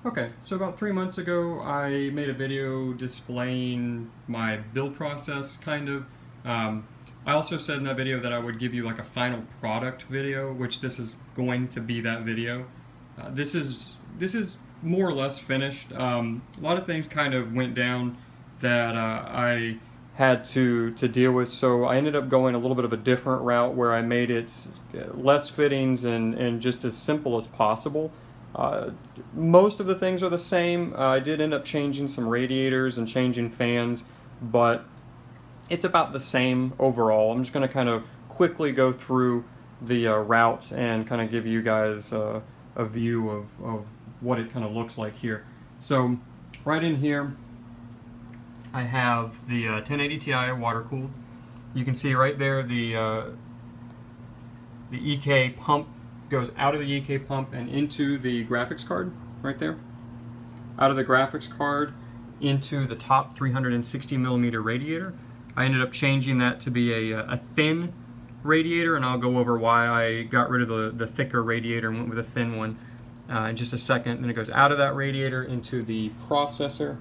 Okay, so about 3 months ago, I made a video displaying my build process, kind of. Um, I also said in that video that I would give you like a final product video, which this is going to be that video. This is more or less finished. A lot of things kind of went down that I had to deal with, so I ended up going a little bit of a different route where I made it less fittings and just as simple as possible. Uh, Most of the things are the same. I did end up changing some radiators and changing fans, but it's about the same overall. I'm just going to kind of quickly go through the route and kind of give you guys a view of what it kind of looks like here. So right in here, I have the 1080 Ti water cooled. You can see right there the EK pump goes out of the EK pump and into the graphics card right there. Out of the graphics card into the top 360 millimeter radiator. I ended up changing that to be a thin radiator, and I'll go over why I got rid of the thicker radiator and went with a thin one in just a second. Then it goes out of that radiator into the processor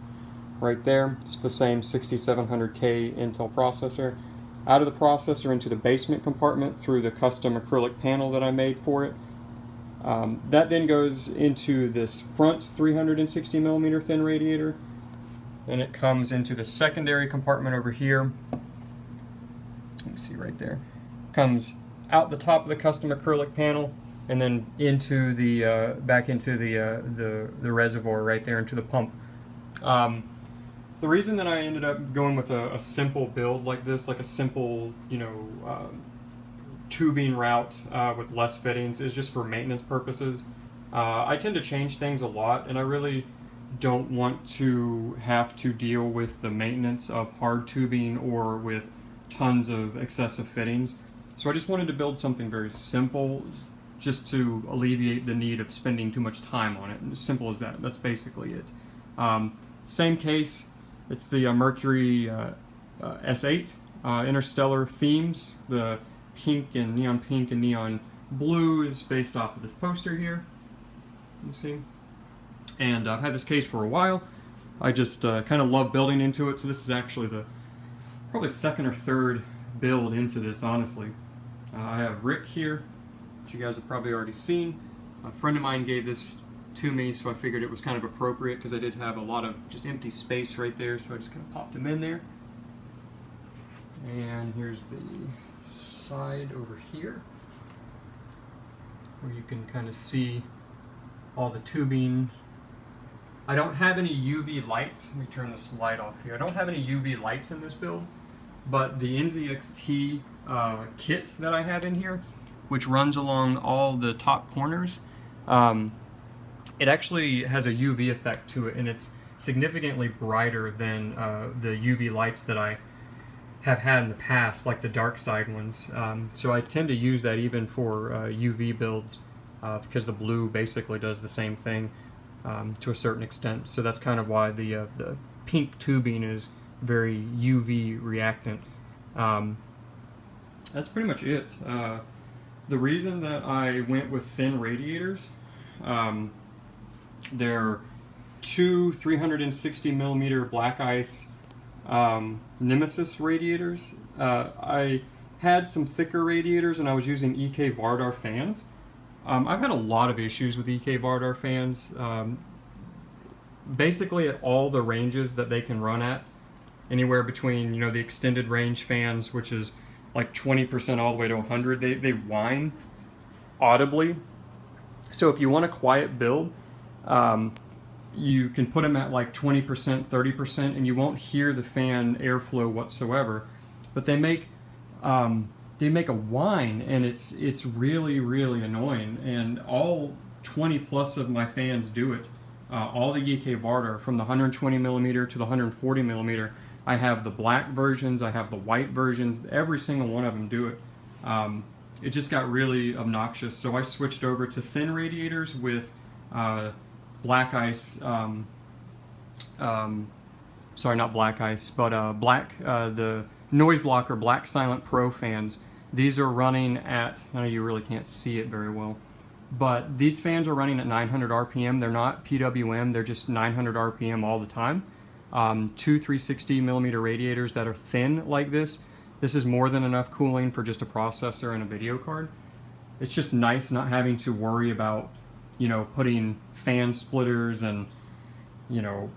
right there. It's the same 6700K Intel processor. Out of the processor into the basement compartment through the custom acrylic panel that I made for it. That then goes into this front 360 millimeter thin radiator. Then it comes into the secondary compartment over here. Let me see right there. Comes out the top of the custom acrylic panel and then into the back into the reservoir right there into the pump. The reason that I ended up going with a simple build like this, like a simple, tubing route with less fittings, is just for maintenance purposes. I tend to change things a lot, and I really don't want to have to deal with the maintenance of hard tubing or with tons of excessive fittings. So I just wanted to build something very simple, just to alleviate the need of spending too much time on it. And as simple as that. That's basically it. Same case. It's the Mercury S8 Interstellar themes. The pink and neon blue is based off of this poster here. You see? And I've had this case for a while. I just kind of love building into it. So this is actually the probably second or third build into this, honestly. I have Rick here, which you guys have probably already seen. A friend of mine gave this to me, so I figured it was kind of appropriate because I did have a lot of just empty space right there, so I just kind of popped him in there. And here's the side over here, where you can kind of see all the tubing. I don't have any UV lights. Let me turn this light off here. I don't have any UV lights in this build, but the NZXT kit that I have in here, which runs along all the top corners, it actually has a UV effect to it, and it's significantly brighter than the UV lights that I have had in the past, like the dark side ones. So I tend to use that even for UV builds, because the blue basically does the same thing to a certain extent. So that's kind of why the pink tubing is very UV reactant. That's pretty much it. The reason that I went with thin radiators, they're two 360 millimeter black ice Nemesis radiators. I had some thicker radiators and I was using EK Vardar fans. I've had a lot of issues with EK Vardar fans. Basically at all the ranges that they can run at, anywhere between, the extended range fans, which is like 20% all the way to 100, they whine audibly. So if you want a quiet build, you can put them at like 20%, 30%, and you won't hear the fan airflow whatsoever. But they make a whine, and it's really, really annoying. And all 20 plus of my fans do it. All the EK Vardar, from the 120 millimeter to the 140 millimeter. I have the black versions, I have the white versions. Every single one of them do it. It just got really obnoxious, so I switched over to thin radiators with black ice. Sorry, not black ice, but the Noise Blocker Black Silent Pro fans. These are running at, I know you really can't see it very well. but these fans are running at 900 RPM. They're not PWM, they're just 900 RPM all the time. Two 360 millimeter radiators that are thin like this. This is more than enough cooling for just a processor and a video card. It's just nice not having to worry about, you know, putting fan splitters and, you know,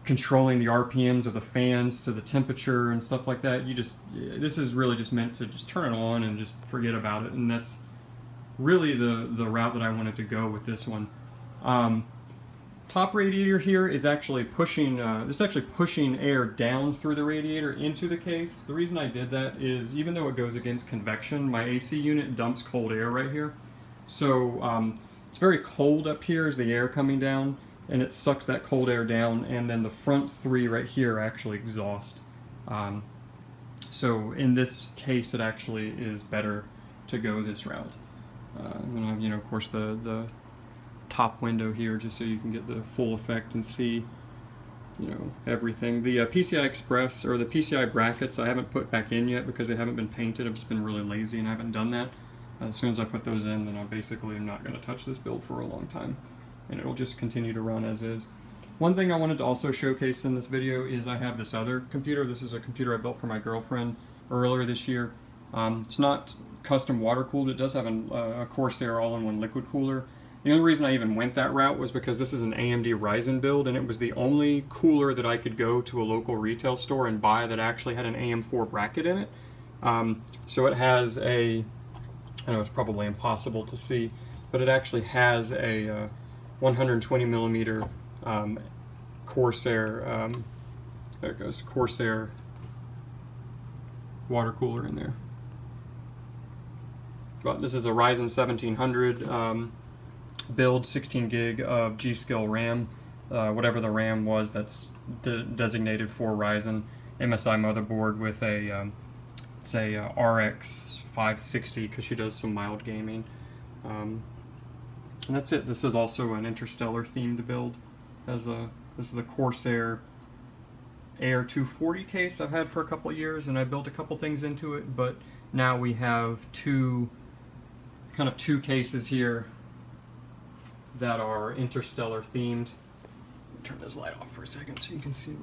controlling the RPMs of the fans to the temperature and stuff like that. This is really just meant to just turn it on and just forget about it, and that's really the route that I wanted to go with this one. Top radiator here is actually pushing, this is actually pushing air down through the radiator into the case. The reason I did that is even though it goes against convection, my AC unit dumps cold air right here. So it's very cold up here as the air coming down, and it sucks that cold air down, and then the front three right here actually exhaust. So in this case, it actually is better to go this route. And you know, of course, the top window here, just so you can get the full effect and see, you know, everything. The PCI Express or the PCI brackets I haven't put back in yet because they haven't been painted. I've just been really lazy and I haven't done that. As soon as I put those in, then I basically am not going to touch this build for a long time, and it'll just continue to run as is. One thing I wanted to also showcase in this video is I have this other computer. This is a computer I built for my girlfriend earlier this year. It's not custom water cooled. It does have a Corsair all-in-one liquid cooler. The only reason I even went that route was because this is an AMD Ryzen build, and it was the only cooler that I could go to a local retail store and buy that actually had an AM4 bracket in it. So it has a, I know it's probably impossible to see, but it actually has a 120 millimeter Corsair, there it goes, Corsair water cooler in there. But this is a Ryzen 1700 build, 16 gig of G-Skill RAM, whatever the RAM was that's designated for Ryzen. MSI motherboard with a, it's a RX 560 because she does some mild gaming. And that's it. This is also an Interstellar themed build. This is the Corsair Air 240 case I've had for a couple of years, and I built a couple things into it, but now we have two cases here that are Interstellar themed. Turn this light off for a second so you can see.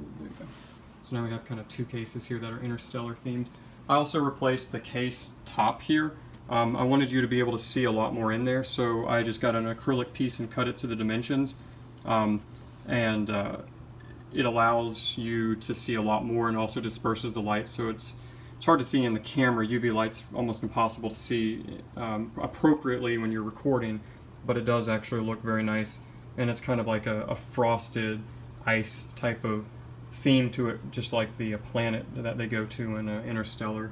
So now we have kind of two cases here that are Interstellar themed. I also replaced the case top here. I wanted you to be able to see a lot more in there, so I just got an acrylic piece and cut it to the dimensions. It allows you to see a lot more and also disperses the light, so it's hard to see in the camera. UV light's almost impossible to see appropriately when you're recording, but it does actually look very nice, and it's kind of like a frosted ice type of theme to it, just like the planet that they go to in Interstellar.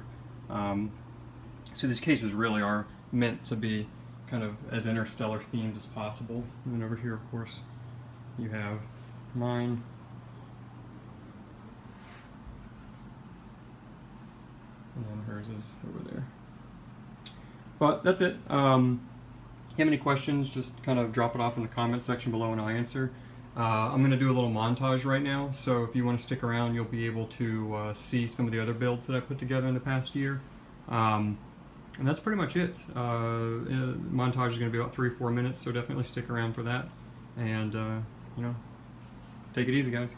So these cases really are meant to be kind of as Interstellar themed as possible. And then over here, of course, you have mine. And then hers is over there. But that's it. If you have any questions, just kind of drop it off in the comment section below and I'll answer. I'm going to do a little montage right now, so if you want to stick around, you'll be able to see some of the other builds that I put together in the past year. And that's pretty much it. The montage is going to be about 3 or 4 minutes, so definitely stick around for that. And, you know, take it easy, guys.